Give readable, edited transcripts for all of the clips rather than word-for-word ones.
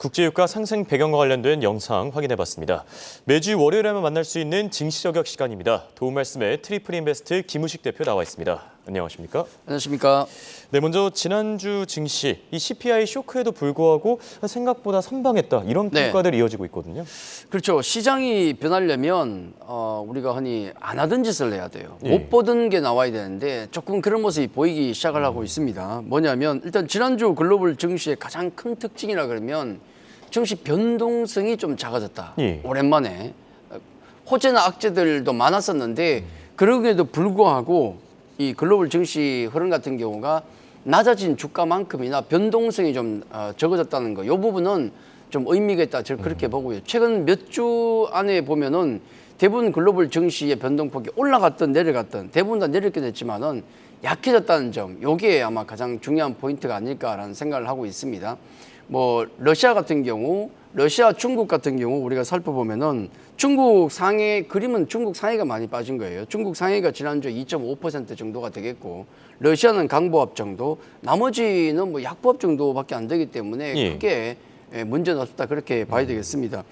국제유가 상승 배경과 관련된 영상 확인해봤습니다. 매주 월요일에만 만날 수 있는 증시 저격 시간입니다. 도움 말씀에 트리플 인베스트 김우식 대표 나와 있습니다. 안녕하십니까? 안녕하십니까? 네, 먼저 지난주 증시, 이 CPI 쇼크에도 불구하고 생각보다 선방했다 이런 평가들이 이어지고 있거든요. 그렇죠. 시장이 변하려면 우리가 흔히 안 하던 짓을 해야 돼요. 예. 못 보던 게 나와야 되는데 조금 그런 모습이 보이기 시작을 하고 있습니다. 뭐냐면 일단 지난주 글로벌 증시의 가장 큰 특징이라 그러면 증시 변동성이 좀 작아졌다. 예. 오랜만에. 호재나 악재들도 많았었는데 그럼에도 불구하고 이 글로벌 증시 흐름 같은 경우가 낮아진 주가만큼이나 변동성이 좀 적어졌다는 거. 이 부분은 좀 의미가 있다. 저는 그렇게 보고요. 최근 몇 주 안에 보면은 대부분 글로벌 증시의 변동폭이 올라갔든 내려갔든 대부분 다 내렸게 됐지만은 약해졌다는 점. 요게 아마 가장 중요한 포인트가 아닐까라는 생각을 하고 있습니다. 뭐 러시아 같은 경우, 러시아, 중국 같은 경우 우리가 살펴보면은 중국 상해 그림은 중국 상해가 많이 빠진 거예요. 중국 상해가 지난주에 2.5% 정도가 되겠고 러시아는 강보합 정도, 나머지는 뭐 약보합 정도밖에 안 되기 때문에 크게 문제는 없다 그렇게 봐야 되겠습니다.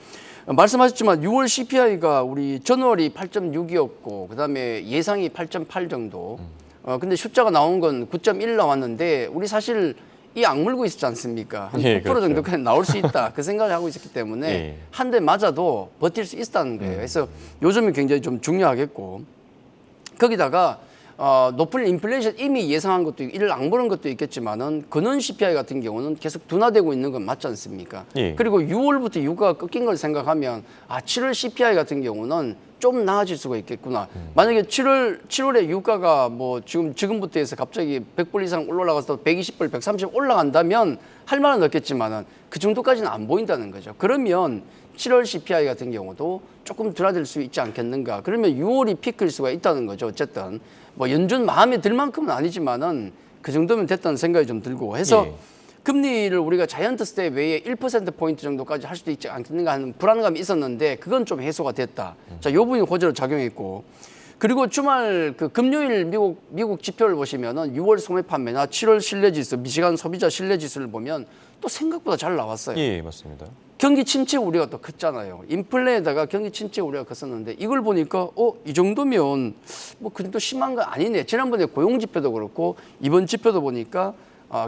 말씀하셨지만 6월 CPI가 우리 전월이 8.6이었고 그다음에 예상이 8.8 정도. 근데 숫자가 나온 건 9.1 나왔는데 우리 사실 이 악물고 있었지 않습니까? 한 9% 그렇죠. 정도까지 나올 수 있다. 그 생각을 하고 있었기 때문에 한 대 맞아도 버틸 수 있다는 거예요. 그래서 요즘이 굉장히 좀 중요하겠고 거기다가 높은 인플레이션 이미 예상한 것도 이를 악물은 것도 있겠지만은 근원 CPI 같은 경우는 계속 둔화되고 있는 건 맞지 않습니까? 그리고 6월부터 유가가 꺾인 걸 생각하면 7월 CPI 같은 경우는 좀 나아질 수가 있겠구나. 만약에 7월에 유가가 뭐 지금부터 해서 갑자기 100불 이상 올라가서 120불, 130 올라간다면 할 말은 없겠지만은 그 정도까지는 안 보인다는 거죠. 그러면 7월 CPI 같은 경우도 조금 둔화될 수 있지 않겠는가. 그러면 6월이 피크일 수가 있다는 거죠. 어쨌든 뭐 연준 마음에 들 만큼은 아니지만은 그 정도면 됐다는 생각이 좀 들고 해서 금리를 우리가 자이언트 스텝 외에 1%포인트 정도까지 할 수도 있지 않겠는가 하는 불안감이 있었는데 그건 좀 해소가 됐다. 자, 요 부분이 호재로 작용했고 그리고 주말 그 금요일 미국 지표를 보시면은 6월 소매 판매나 7월 신뢰지수, 미시간 소비자 신뢰지수를 보면 또 생각보다 잘 나왔어요. 예, 맞습니다. 경기 침체 우려가 또 컸잖아요. 인플레에다가 경기 침체 우려가 컸었는데 이걸 보니까 이 정도면 뭐 그 정도 심한 거 아니네. 지난번에 고용 지표도 그렇고 이번 지표도 보니까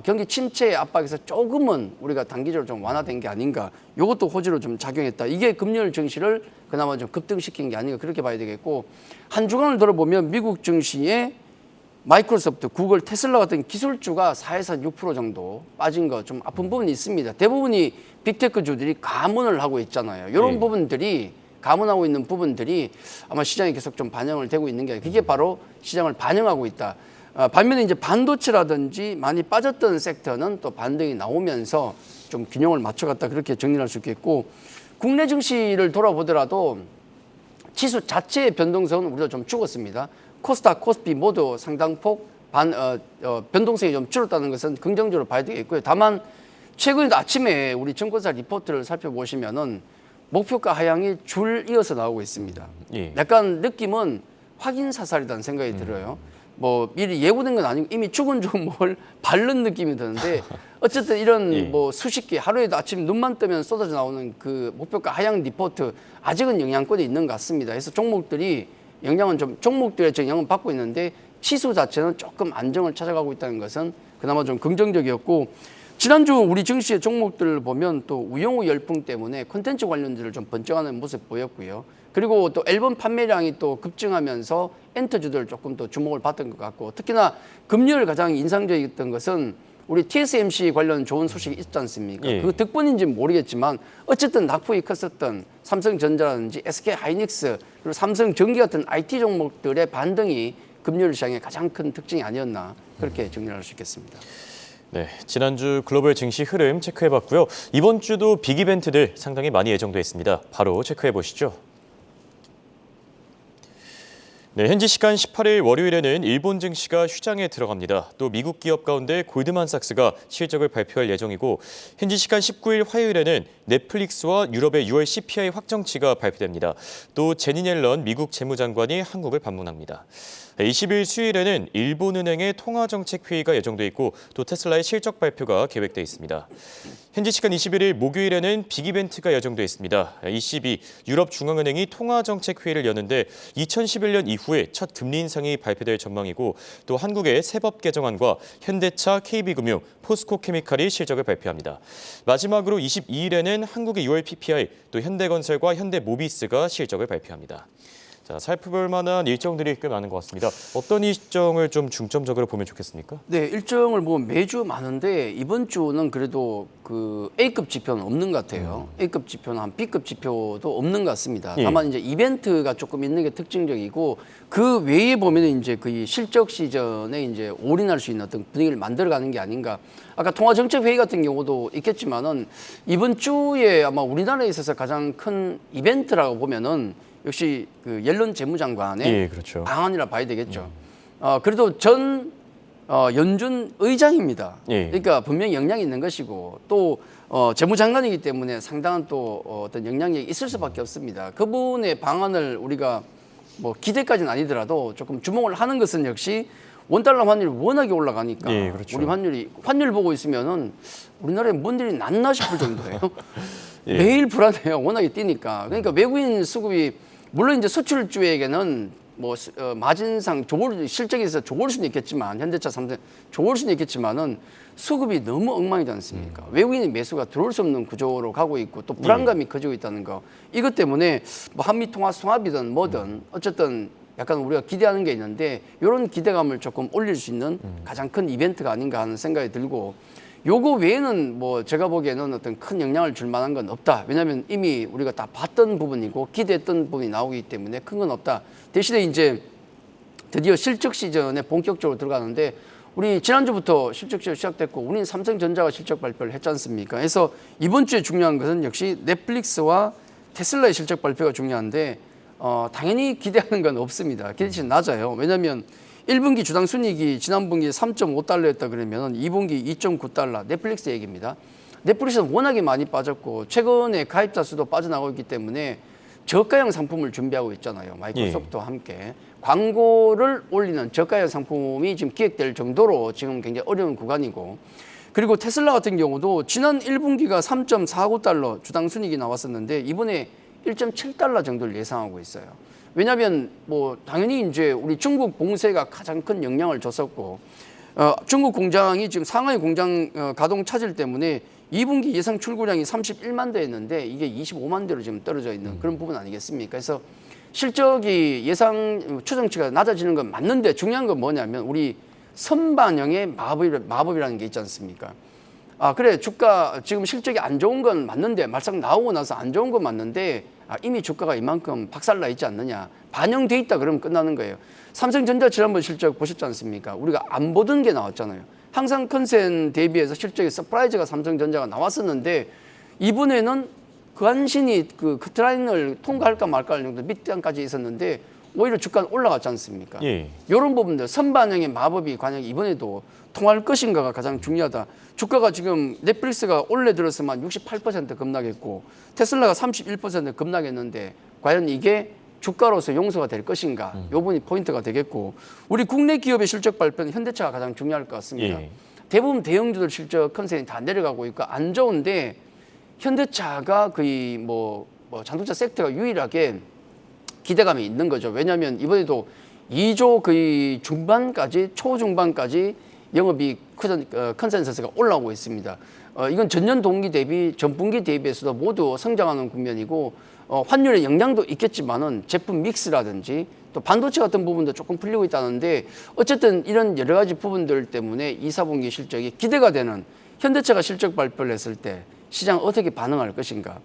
경기 침체의 압박에서 조금은 우리가 단기적으로 좀 완화된 게 아닌가. 이것도 호재로 좀 작용했다. 이게 금요일 증시를 그나마 좀 급등시킨 게 아닌가 그렇게 봐야 되겠고 한 주간을 들어보면 미국 증시에 마이크로소프트, 구글, 테슬라 같은 기술주가 4에서 6% 정도 빠진 거 좀 아픈 부분이 있습니다. 대부분이 빅테크주들이 가문을 하고 있잖아요. 이런 부분들이 가문하고 있는 부분들이 아마 시장에 계속 좀 반영을 되고 있는 게 그게 바로 시장을 반영하고 있다. 반면에 이제 반도체라든지 많이 빠졌던 섹터는 또 반등이 나오면서 좀 균형을 맞춰갔다 그렇게 정리할 수 있겠고 국내 증시를 돌아보더라도 지수 자체의 변동성은 우리가 좀 죽었습니다. 코스닥, 코스피 모두 상당폭 변동성이 좀 줄었다는 것은 긍정적으로 봐야 되겠고요. 다만 최근에도 아침에 우리 증권사 리포트를 살펴보시면은 목표가 하향이 줄 이어서 나오고 있습니다. 약간 느낌은 확인 사살이라는 생각이 들어요. 뭐 미리 예고된 건 아니고 이미 죽은 종목을 바른 느낌이 드는데 어쨌든 이런 뭐 수십 개 하루에도 아침 눈만 뜨면 쏟아져 나오는 그 목표가 하향 리포트 아직은 영향권이 있는 것 같습니다. 그래서 종목들의 영향은 받고 있는데 지수 자체는 조금 안정을 찾아가고 있다는 것은 그나마 좀 긍정적이었고 지난주 우리 증시의 종목들을 보면 또 우영우 열풍 때문에 콘텐츠 관련주를 좀 번쩍하는 모습 보였고요. 그리고 또 앨범 판매량이 또 급증하면서 엔터주들 조금 더 주목을 받던 것 같고 특히나 금요일 가장 인상적이었던 것은 우리 TSMC 관련 좋은 소식이 있지 않습니까? 그 덕분인지는 모르겠지만 어쨌든 낙폭이 컸었던 삼성전자라든지 SK하이닉스 그리고 삼성전기 같은 IT 종목들의 반등이 금요일 시장의 가장 큰 특징이 아니었나 그렇게 정리할 수 있겠습니다. 네, 지난주 글로벌 증시 흐름 체크해봤고요. 이번 주도 빅 이벤트들 상당히 많이 예정돼 있습니다. 바로 체크해보시죠. 네, 현지 시간 18일 월요일에는 일본 증시가 휴장에 들어갑니다. 또 미국 기업 가운데 골드만삭스가 실적을 발표할 예정이고 현지 시간 19일 화요일에는 넷플릭스와 유럽의 6월 CPI 확정치가 발표됩니다. 또 제니 옐런 미국 재무장관이 한국을 방문합니다. 20일 수요일에는 일본은행의 통화정책회의가 예정돼 있고 또 테슬라의 실적 발표가 계획돼 있습니다. 현지 시간 21일 목요일에는 빅이벤트가 예정돼 있습니다. ECB, 유럽중앙은행이 통화정책회의를 여는데 2011년 이후에 첫 금리 인상이 발표될 전망이고 또 한국의 세법 개정안과 현대차, KB금융, 포스코케미칼이 실적을 발표합니다. 마지막으로 22일에는 한국의 6월 PPI, 또 현대건설과 현대모비스가 실적을 발표합니다. 자, 살펴볼 만한 일정들이 꽤 많은 것 같습니다. 어떤 일정을 좀 중점적으로 보면 좋겠습니까? 네, 일정을 보면 매주 많은데 이번 주는 그래도 그 A급 지표는 없는 것 같아요. A급 지표는 한 B급 지표도 없는 것 같습니다. 예. 다만 이제 이벤트가 조금 있는 게 특징적이고 그 외에 보면은 이제 그 실적 시즌에 이제 올인할 수 있는 어떤 분위기를 만들어가는 게 아닌가. 아까 통화정책회의 같은 경우도 있겠지만은 이번 주에 아마 우리나라에 있어서 가장 큰 이벤트라고 보면은 역시 그 옐런 재무장관의 예, 그렇죠. 방안이라 봐야 되겠죠. 그래도 연준 의장입니다. 예. 그러니까 분명히 영향이 있는 것이고 또 재무장관이기 때문에 상당한 또 어떤 영향력이 있을 수밖에 없습니다. 그분의 방안을 우리가 뭐 기대까지는 아니더라도 조금 주목을 하는 것은 역시 원달러 환율이 워낙에 올라가니까 예, 그렇죠. 우리 환율 보고 있으면은 우리나라에 뭔 일이 났나 싶을 정도예요. 예. 매일 불안해요. 워낙에 뛰니까. 그러니까 외국인 수급이 물론 이제 수출주에게는 뭐 마진상 실적에 있어서 좋을 수는 있겠지만 현대차, 삼성 좋을 수는 있겠지만은 수급이 너무 엉망이지 않습니까? 외국인의 매수가 들어올 수 없는 구조로 가고 있고 또 불안감이 커지고 있다는 거. 이것 때문에 뭐 한미 통화 수합이든 뭐든 어쨌든 약간 우리가 기대하는 게 있는데 이런 기대감을 조금 올릴 수 있는 가장 큰 이벤트가 아닌가 하는 생각이 들고 요거 외에는 뭐 제가 보기에는 어떤 큰 영향을 줄 만한 건 없다. 왜냐하면 이미 우리가 다 봤던 부분이고 기대했던 부분이 나오기 때문에 큰 건 없다. 대신에 이제 드디어 실적 시즌에 본격적으로 들어가는데 우리 지난주부터 실적 시즌 시작됐고 우리는 삼성전자가 실적 발표를 했지 않습니까? 그래서 이번 주에 중요한 것은 역시 넷플릭스와 테슬라의 실적 발표가 중요한데 당연히 기대하는 건 없습니다. 기대치는 낮아요. 왜냐하면 1분기 주당 순이익이 지난 분기에 3.5달러였다 그러면 2분기 2.9달러 넷플릭스 얘기입니다. 넷플릭스는 워낙에 많이 빠졌고 최근에 가입자 수도 빠져나가고 있기 때문에 저가형 상품을 준비하고 있잖아요. 마이크로소프트와 함께. 광고를 올리는 저가형 상품이 지금 기획될 정도로 지금 굉장히 어려운 구간이고 그리고 테슬라 같은 경우도 지난 1분기가 3.49달러 주당 순이익이 나왔었는데 이번에 1.7달러 정도를 예상하고 있어요. 왜냐하면 뭐 당연히 이제 우리 중국 봉쇄가 가장 큰 영향을 줬었고 중국 공장이 지금 상하이 공장 가동 차질 때문에 2분기 예상 출고량이 31만 대였는데 이게 25만 대로 지금 떨어져 있는 그런 부분 아니겠습니까? 그래서 실적이 예상 추정치가 낮아지는 건 맞는데 중요한 건 뭐냐면 우리 선반영의 마법이라는 게 있지 않습니까? 그래 주가 지금 실적이 안 좋은 건 맞는데 막상 나오고 나서 안 좋은 건 맞는데 이미 주가가 이만큼 박살나 있지 않느냐 반영돼 있다 그러면 끝나는 거예요. 삼성전자 지난번 실적 보셨지 않습니까? 우리가 안 보던 게 나왔잖아요. 항상 컨센 대비해서 실적에 서프라이즈가 삼성전자가 나왔었는데 이번에는 간신히 그 커트라인을 통과할까 말까 할 정도 밑단까지 있었는데 오히려 주가는 올라갔지 않습니까? 예. 이런 부분들 선반영의 마법이 과연 이번에도 통할 것인가가 가장 중요하다. 주가가 지금 넷플릭스가 올해 들어서만 68% 급락했고 테슬라가 31% 급락했는데 과연 이게 주가로서 용서가 될 것인가? 이 부분이 포인트가 되겠고 우리 국내 기업의 실적 발표는 현대차가 가장 중요할 것 같습니다. 예. 대부분 대형주들 실적 컨센이 다 내려가고 있고 안 좋은데 현대차가 거의 뭐 자동차 섹터가 유일하게 기대감이 있는 거죠. 왜냐하면 이번에도 2조 거의 중반까지 초중반까지 영업이익 컨센서스가 올라오고 있습니다. 이건 전년 동기 대비 전분기 대비해서도 모두 성장하는 국면이고 환율의 영향도 있겠지만은 제품 믹스라든지 또 반도체 같은 부분도 조금 풀리고 있다는데 어쨌든 이런 여러 가지 부분들 때문에 2, 4분기 실적이 기대가 되는 현대차가 실적 발표를 했을 때 시장 어떻게 반응할 것인가?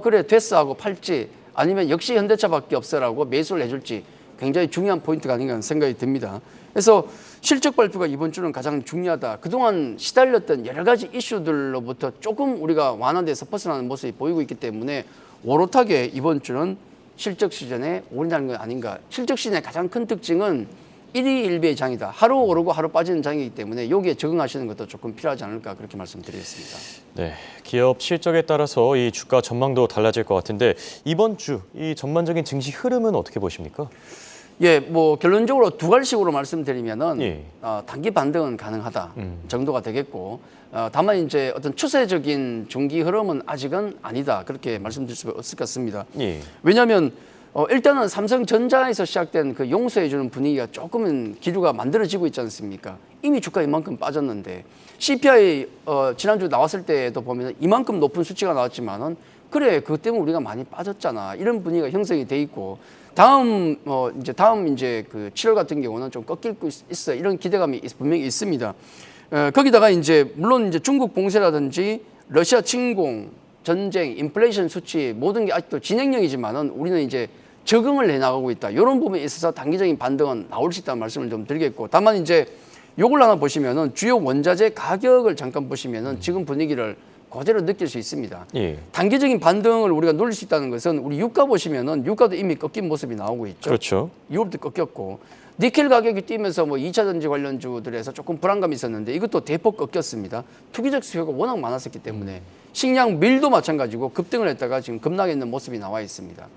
그래 됐어 하고 팔지 아니면 역시 현대차밖에 없어라고 매수를 해줄지 굉장히 중요한 포인트가 아닌가 하는 생각이 듭니다. 그래서 실적 발표가 이번 주는 가장 중요하다. 그동안 시달렸던 여러 가지 이슈들로부터 조금 우리가 완화돼서 벗어나는 모습이 보이고 있기 때문에 오롯하게 이번 주는 실적 시즌에 올인하는 건 아닌가. 실적 시즌의 가장 큰 특징은 1위 1비의 장이다. 하루 오르고 하루 빠지는 장이기 때문에 여기에 적응하시는 것도 조금 필요하지 않을까 그렇게 말씀드리겠습니다. 네, 기업 실적에 따라서 이 주가 전망도 달라질 것 같은데 이번 주 이 전반적인 증시 흐름은 어떻게 보십니까? 예, 뭐 결론적으로 두 가지식으로 말씀드리면은 예. 단기 반등은 가능하다 정도가 되겠고, 다만 이제 어떤 추세적인 중기 흐름은 아직은 아니다 그렇게 말씀드릴 수 없을 것 같습니다. 예. 왜냐하면 일단은 삼성전자에서 시작된 그 용서해주는 분위기가 조금은 기류가 만들어지고 있지 않습니까? 이미 주가 이만큼 빠졌는데 CPI 지난주 나왔을 때도 보면 이만큼 높은 수치가 나왔지만은 그래 그것 때문에 우리가 많이 빠졌잖아 이런 분위기가 형성이 돼 있고 다음 이제 그 7월 같은 경우는 좀 꺾일 수 있어 이런 기대감이 분명히 있습니다. 거기다가 이제 물론 이제 중국 봉쇄라든지 러시아 침공 전쟁, 인플레이션 수치 모든 게 아직도 진행형이지만은 우리는 이제 적응을 해나가고 있다. 이런 부분에 있어서 단기적인 반등은 나올 수 있다는 말씀을 좀 드리겠고, 다만 이제 요걸 하나 보시면은 주요 원자재 가격을 잠깐 보시면은 지금 분위기를 그대로 느낄 수 있습니다. 예. 단기적인 반등을 우리가 노릴 수 있다는 것은 우리 유가 보시면은 유가도 이미 꺾인 모습이 나오고 있죠. 그렇죠. 6월부터 꺾였고 니켈 가격이 뛰면서 뭐 2차 전지 관련주들에서 조금 불안감이 있었는데 이것도 대폭 꺾였습니다. 투기적 수요가 워낙 많았었기 때문에 식량 밀도 마찬가지고 급등을 했다가 지금 급락해 있는 모습이 나와 있습니다.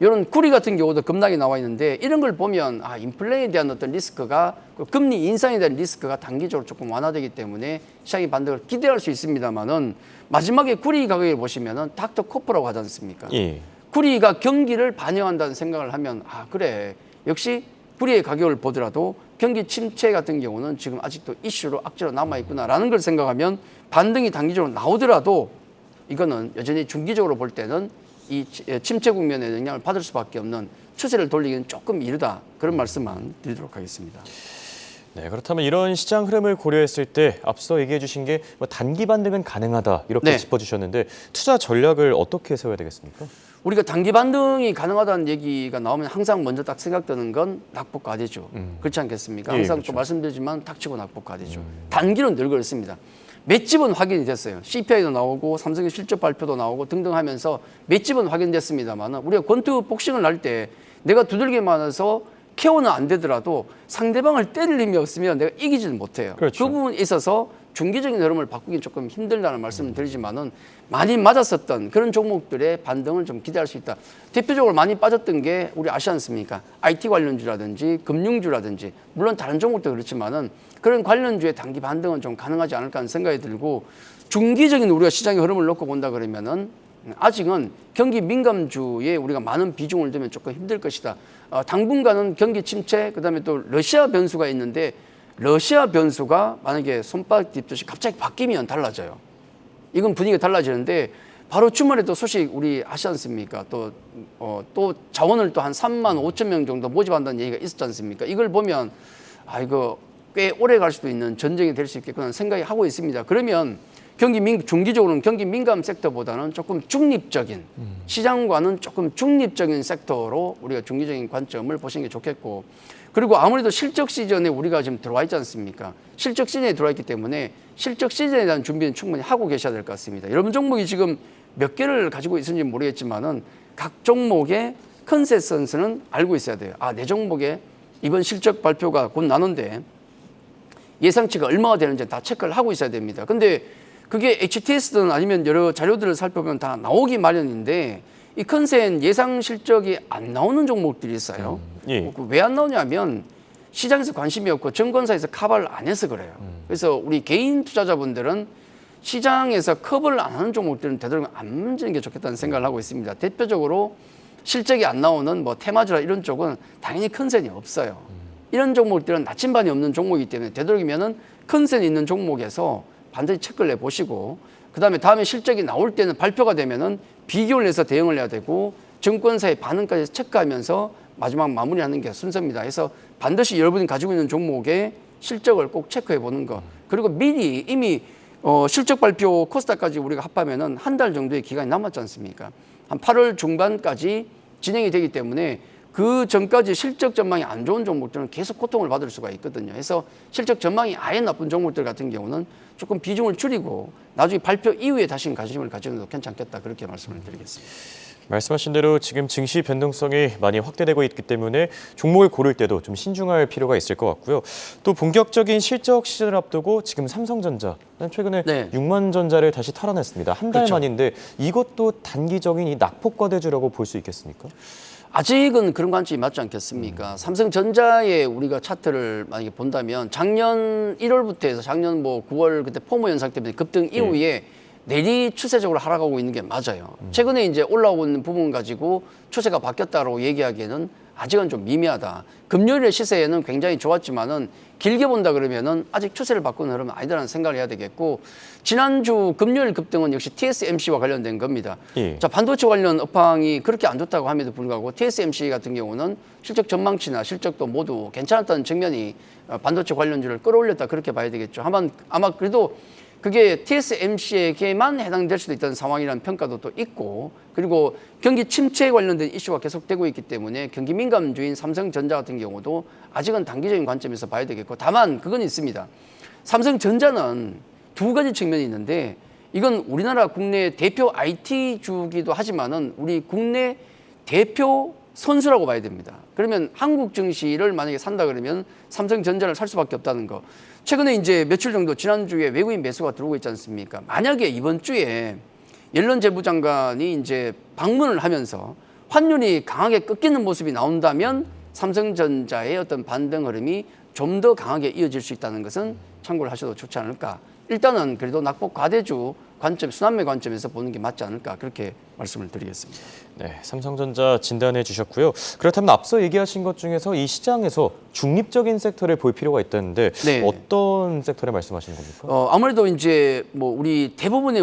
이런 구리 같은 경우도 급락이 나와 있는데 이런 걸 보면 인플레에 대한 어떤 리스크가 금리 인상에 대한 리스크가 단기적으로 조금 완화되기 때문에 시장의 반등을 기대할 수 있습니다만은 마지막에 구리 가격을 보시면은 닥터 코프라고 하지 않습니까? 예. 구리가 경기를 반영한다는 생각을 하면 그래 역시 구리의 가격을 보더라도 경기 침체 같은 경우는 지금 아직도 이슈로 악재로 남아있구나라는 걸 생각하면 반등이 단기적으로 나오더라도 이거는 여전히 중기적으로 볼 때는 이 침체 국면의 영향을 받을 수밖에 없는 추세를 돌리기는 조금 이르다 그런 말씀만 드리도록 하겠습니다. 네, 그렇다면 이런 시장 흐름을 고려했을 때 앞서 얘기해 주신 게 뭐 단기 반등은 가능하다 이렇게 네. 짚어주셨는데 투자 전략을 어떻게 세워야 되겠습니까? 우리가 단기 반등이 가능하다는 얘기가 나오면 항상 먼저 딱 생각드는 건 낙폭과대죠. 그렇지 않겠습니까? 예, 항상 그렇죠. 또 말씀드리지만 닥치고 낙폭과대죠. 단기는 늘 그렇습니다. 맷집은 확인이 됐어요. CPI도 나오고 삼성의 실적 발표도 나오고 등등 하면서 맷집은 확인됐습니다만 우리가 권투 복싱을 할 때 내가 두들겨 맞아서 케어는 안 되더라도 상대방을 때릴 힘이 없으면 내가 이기지는 못해요. 그렇죠. 그 부분에 있어서 중기적인 흐름을 바꾸긴 조금 힘들다는 말씀을 드리지만은 많이 맞았었던 그런 종목들의 반등을 좀 기대할 수 있다. 대표적으로 많이 빠졌던 게 우리 아시지 않습니까? IT 관련주라든지 금융주라든지 물론 다른 종목도 그렇지만은 그런 관련주의 단기 반등은 좀 가능하지 않을까 하는 생각이 들고 중기적인 우리가 시장의 흐름을 놓고 본다 그러면은 아직은 경기 민감주에 우리가 많은 비중을 두면 조금 힘들 것이다. 당분간은 경기 침체, 그다음에 또 러시아 변수가 있는데 러시아 변수가 만약에 손바닥 짚듯이 갑자기 바뀌면 달라져요. 이건 분위기가 달라지는데 바로 주말에 또 소식 우리 아시지 않습니까? 또 자원을 또 한 3만 5천 명 정도 모집한다는 얘기가 있었지 않습니까? 이걸 보면 이거 꽤 오래 갈 수도 있는 전쟁이 될 수 있겠구나 생각이 하고 있습니다. 그러면 중기적으로는 경기 민감 섹터보다는 조금 중립적인 시장과는 조금 중립적인 섹터로 우리가 중기적인 관점을 보시는 게 좋겠고, 그리고 아무래도 실적 시즌에 우리가 지금 들어와 있지 않습니까? 실적 시즌에 들어와 있기 때문에 실적 시즌에 대한 준비는 충분히 하고 계셔야 될 것 같습니다. 여러분 종목이 지금 몇 개를 가지고 있는지 모르겠지만은 각 종목의 컨센서스는 알고 있어야 돼요. 내 종목에 이번 실적 발표가 곧 나는데 예상치가 얼마가 되는지 다 체크를 하고 있어야 됩니다. 근데 그게 HTS든 아니면 여러 자료들을 살펴보면 다 나오기 마련인데 이 컨센 예상 실적이 안 나오는 종목들이 있어요. 예. 왜 안 나오냐면 시장에서 관심이 없고 증권사에서 커버를 안 해서 그래요. 그래서 우리 개인 투자자분들은 시장에서 커버를 안 하는 종목들은 되도록 안 만지는 게 좋겠다는 생각을 하고 있습니다. 대표적으로 실적이 안 나오는 뭐 테마주라 이런 쪽은 당연히 컨센이 없어요. 이런 종목들은 나침반이 없는 종목이기 때문에 되도록이면은 컨센이 있는 종목에서 반드시 체크를 해보시고, 그다음에 다음에 실적이 나올 때는 발표가 되면은 비교를 해서 대응을 해야 되고 증권사의 반응까지 체크하면서 마지막 마무리하는 게 순서입니다. 그래서 반드시 여러분이 가지고 있는 종목의 실적을 꼭 체크해 보는 거. 그리고 미리 이미 실적 발표 코스닥까지 우리가 합하면은 한 달 정도의 기간이 남았지 않습니까? 한 8월 중반까지 진행이 되기 때문에 그 전까지 실적 전망이 안 좋은 종목들은 계속 고통을 받을 수가 있거든요. 그래서 실적 전망이 아예 나쁜 종목들 같은 경우는 조금 비중을 줄이고 나중에 발표 이후에 다시 관심을 가지는 것도 괜찮겠다 그렇게 말씀을 드리겠습니다. 말씀하신 대로 지금 증시 변동성이 많이 확대되고 있기 때문에 종목을 고를 때도 좀 신중할 필요가 있을 것 같고요. 또 본격적인 실적 시즌을 앞두고 지금 삼성전자 최근에 네. 6만 전자를 다시 탈환했습니다. 한 달 그렇죠. 만인데 이것도 단기적인 이 낙폭과대주라고 볼 수 있겠습니까? 아직은 그런 관점이 맞지 않겠습니까? 삼성전자의 우리가 차트를 만약에 본다면 작년 1월부터 해서 작년 뭐 9월 그때 포모 현상 때문에 급등 이후에 내리 추세적으로 하락하고 있는 게 맞아요. 최근에 이제 올라오고 있는 부분 가지고 추세가 바뀌었다고 얘기하기에는 아직은 좀 미미하다. 금요일의 시세에는 굉장히 좋았지만은 길게 본다 그러면은 아직 추세를 바꾸는 흐름은 아니다라는 생각을 해야 되겠고, 지난주 금요일 급등은 역시 TSMC와 관련된 겁니다. 예. 자, 반도체 관련 업황이 그렇게 안 좋다고 함에도 불구하고 TSMC 같은 경우는 실적 전망치나 실적도 모두 괜찮았다는 측면이 반도체 관련주를 끌어올렸다 그렇게 봐야 되겠죠. 아마 그래도 그게 TSMC에게만 해당될 수도 있다는 상황이라는 평가도 또 있고, 그리고 경기 침체에 관련된 이슈가 계속되고 있기 때문에 경기 민감주인 삼성전자 같은 경우도 아직은 단기적인 관점에서 봐야 되겠고, 다만 그건 있습니다. 삼성전자는 두 가지 측면이 있는데, 이건 우리나라 국내 대표 IT주기도 하지만은 우리 국내 대표 선수라고 봐야 됩니다. 그러면 한국 증시를 만약에 산다 그러면 삼성전자를 살 수밖에 없다는 거. 최근에 이제 며칠 정도 지난주에 외국인 매수가 들어오고 있지 않습니까? 만약에 이번 주에 옐런 재무장관이 이제 방문을 하면서 환율이 강하게 꺾이는 모습이 나온다면 삼성전자의 어떤 반등 흐름이 좀 더 강하게 이어질 수 있다는 것은 참고를 하셔도 좋지 않을까. 일단은 그래도 낙폭 과대주 관점, 순환매 관점에서 보는 게 맞지 않을까, 그렇게 말씀을 드리겠습니다. 네, 삼성전자 진단해 주셨고요. 그렇다면 앞서 얘기하신 것 중에서 이 시장에서 중립적인 섹터를 볼 필요가 있다는데 네. 어떤 섹터를 말씀하시는 겁니까? 아무래도 이제 뭐 우리 대부분의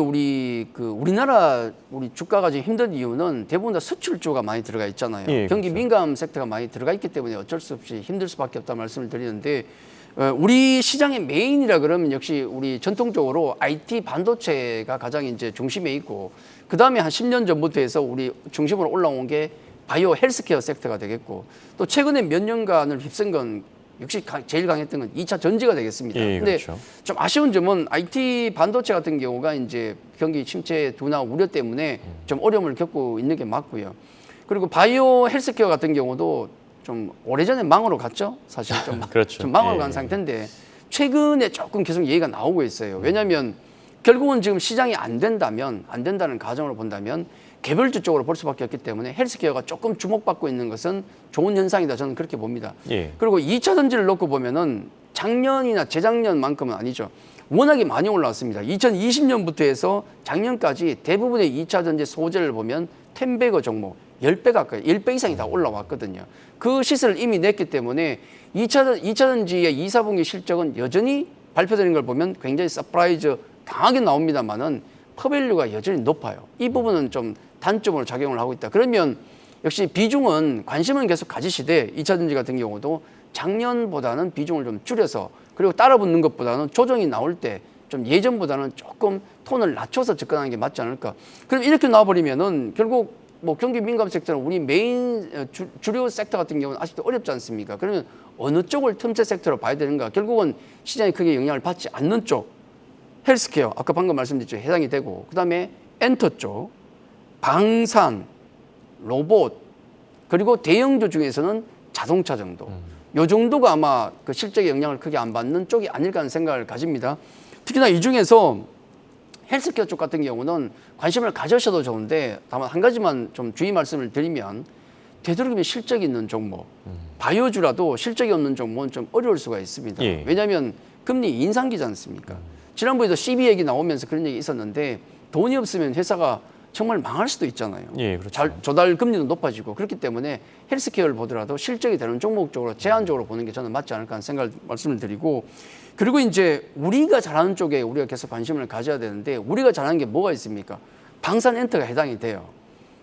우리나라 주가가 지금 힘든 이유는 대부분 다 수출주가 많이 들어가 있잖아요. 예, 경기 그렇죠. 민감 섹터가 많이 들어가 있기 때문에 어쩔 수 없이 힘들 수밖에 없다 말씀을 드리는데, 우리 시장의 메인이라 그러면 역시 우리 전통적으로 IT 반도체가 가장 이제 중심에 있고, 그 다음에 한 10년 전부터 해서 우리 중심으로 올라온 게 바이오 헬스케어 섹터가 되겠고, 또 최근에 몇 년간을 휩쓴 건 역시 제일 강했던 건 2차 전지가 되겠습니다. 예, 근데 그렇죠. 좀 아쉬운 점은 IT 반도체 같은 경우가 이제 경기 침체 둔화 우려 때문에 좀 어려움을 겪고 있는 게 맞고요. 그리고 바이오 헬스케어 같은 경우도 좀 오래전에 망으로 갔죠. 사실 좀, 그렇죠. 좀 망으로 예. 간 상태인데 최근에 조금 계속 얘기가 나오고 있어요. 왜냐하면 결국은 지금 시장이 안 된다는 가정으로 본다면 개별주 쪽으로 볼 수밖에 없기 때문에 헬스케어가 조금 주목받고 있는 것은 좋은 현상이다, 저는 그렇게 봅니다. 예. 그리고 2차 전지를 놓고 보면은 작년이나 재작년만큼은 아니죠. 워낙에 많이 올라왔습니다. 2020년부터 해서 작년까지 대부분의 2차 전지 소재를 보면 10배거 종목 10배 가까이, 10배 이상이 다 올라왔거든요. 그 시세를 이미 냈기 때문에 2차 전지의 2, 4분기 실적은 여전히 발표되는 걸 보면 굉장히 서프라이즈 강하게 나옵니다만은 퍼밸류가 여전히 높아요. 이 부분은 좀 단점으로 작용을 하고 있다. 그러면 역시 비중은 관심은 계속 가지시되 2차 전지 같은 경우도 작년보다는 비중을 좀 줄여서, 그리고 따라붙는 것보다는 조정이 나올 때 좀 예전보다는 조금 톤을 낮춰서 접근하는 게 맞지 않을까. 그럼 이렇게 나와버리면은 결국 뭐 경기 민감 섹터는 우리 메인 주류 섹터 같은 경우는 아직도 어렵지 않습니까? 그러면 어느 쪽을 틈새 섹터로 봐야 되는가? 결국은 시장에 크게 영향을 받지 않는 쪽, 헬스케어, 아까 방금 말씀드렸죠, 해당이 되고, 그 다음에 엔터 쪽, 방산, 로봇, 그리고 대형주 중에서는 자동차 정도. 요 정도가 아마 그 실적에 영향을 크게 안 받는 쪽이 아닐까 하는 생각을 가집니다. 특히나 이 중에서 헬스케어 쪽 같은 경우는 관심을 가져셔도 좋은데, 다만 한 가지만 좀 주의 말씀을 드리면, 되도록이면 실적이 있는 종목, 바이오주라도 실적이 없는 종목은 좀 어려울 수가 있습니다. 예. 왜냐하면 금리 인상기지 않습니까? 지난번에도 CB 얘기 나오면서 그런 얘기 있었는데, 돈이 없으면 회사가 정말 망할 수도 있잖아요. 예, 그렇죠. 조달 금리도 높아지고, 그렇기 때문에 헬스케어를 보더라도 실적이 되는 종목 쪽으로 제한적으로 보는 게 저는 맞지 않을까 하는 생각을 말씀을 드리고, 그리고 이제 우리가 잘하는 쪽에 우리가 계속 관심을 가져야 되는데, 우리가 잘하는 게 뭐가 있습니까? 방산 엔터가 해당이 돼요.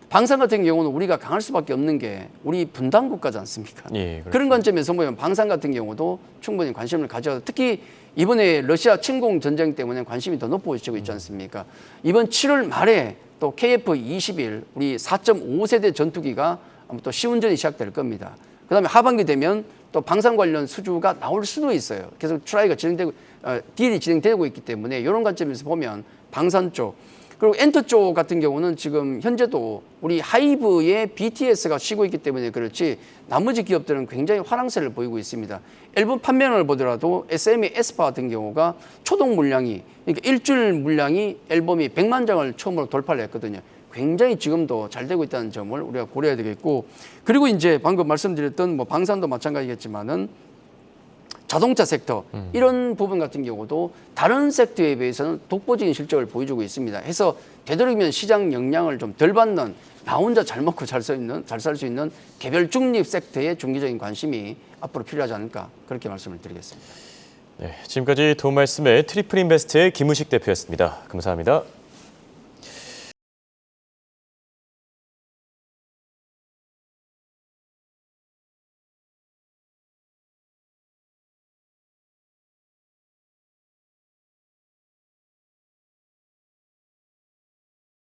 방산 같은 경우는 우리가 강할 수밖에 없는 게 우리 분단 국가지 않습니까? 예, 그렇죠. 그런 관점에서 보면 방산 같은 경우도 충분히 관심을 가져야, 특히 이번에 러시아 침공 전쟁 때문에 관심이 더 높아지고 있지 않습니까? 이번 7월 말에 또 KF-21 우리 4.5세대 전투기가 아마 또 시운전이 시작될 겁니다. 그 다음에 하반기 되면 또 방산 관련 수주가 나올 수도 있어요. 계속 트라이가 진행되고, 딜이 진행되고 있기 때문에 이런 관점에서 보면 방산 쪽, 그리고 엔터 쪽 같은 경우는 지금 현재도 우리 하이브의 BTS가 쉬고 있기 때문에 그렇지 나머지 기업들은 굉장히 화랑세를 보이고 있습니다. 앨범 판매량을 보더라도 SM의 에스파 같은 경우가 초동 물량이 그러니까 일주일 물량이 앨범이 100만 장을 처음으로 돌파를 했거든요. 굉장히 지금도 잘 되고 있다는 점을 우리가 고려해야 되겠고 그리고 이제 방금 말씀드렸던 뭐 방산도 마찬가지겠지만은 자동차 섹터 이런 부분 같은 경우도 다른 섹터에 비해서는 독보적인 실적을 보여주고 있습니다. 해서 되도록이면 시장 영향을 좀 덜 받는 나 혼자 잘 먹고 잘 살 수 있는 개별 중립 섹터의 중기적인 관심이 앞으로 필요하지 않을까 그렇게 말씀을 드리겠습니다. 네, 지금까지 도움 말씀의 트리플 인베스트의 김우식 대표였습니다. 감사합니다.